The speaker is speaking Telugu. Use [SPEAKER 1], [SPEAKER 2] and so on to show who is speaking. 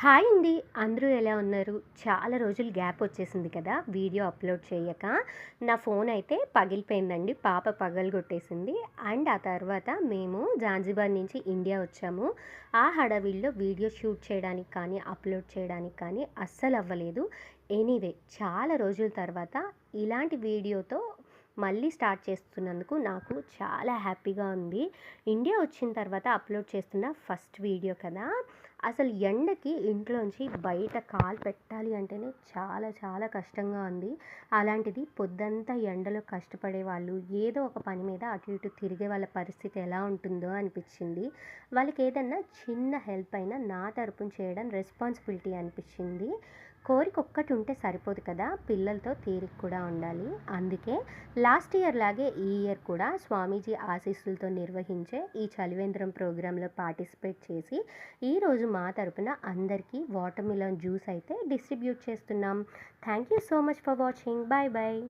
[SPEAKER 1] హాయ్ అండి. అందరూ ఎలా ఉన్నారు? చాలా రోజులు గ్యాప్ వచ్చేసింది కదా! వీడియో అప్‌లోడ్ చేయక. నా ఫోన్ అయితే పగిలిపోయిందండి. పాప పగలగొట్టేసింది. అండ్ ఆ తర్వాత మేము జాంజిబార్ నుంచి ఇండియా వచ్చాము. ఆ హడావిడిలో వీడియో షూట్ చేయడానికి కానీ, అప్‌లోడ్ చేయడానికి కానీ అస్సలు అవ్వలేదు. ఎనీవే చాలా రోజుల తర్వాత ఇలాంటి వీడియోతో మళ్ళీ స్టార్ట్ చేస్తున్నందుకు నాకు చాలా హ్యాపీగా ఉంది. ఇండియా వచ్చిన తర్వాత అప్‌లోడ్ చేస్తున్న ఫస్ట్ వీడియో కదా! అసలు ఎండకి ఇంట్లోంచి బయట కాలు పెట్టాలి అంటేనే చాలా చాలా కష్టంగా ఉంది. అలాంటిది పొద్దంతా ఎండలో కష్టపడే వాళ్ళు, ఏదో ఒక పని మీద అటు ఇటు తిరిగే వాళ్ళ పరిస్థితి ఎలా ఉంటుందో అనిపించింది. వాళ్ళకి ఏదన్నా చిన్న హెల్ప్ అయినా నా తరపున చేయడం రెస్పాన్సిబిలిటీ అనిపించింది. కోరిక ఒక్కటి ఉంటే సరిపోదు కదా! పిల్లలతో తీరిక కూడా ఉండాలి. అందుకే లాస్ట్ ఇయర్ లాగే ఈ ఇయర్ కూడా స్వామీజీ ఆశీస్సులతో నిర్వహించే ఈ చలివేంద్రం ప్రోగ్రాంలో పార్టిసిపేట్ చేసి ఈరోజు మా తరపున అందరికీ వాటర్ మిలన్ జ్యూస్ అయితే డిస్ట్రిబ్యూట్ చేస్తున్నాం. Thank you so much for watching. Bye bye.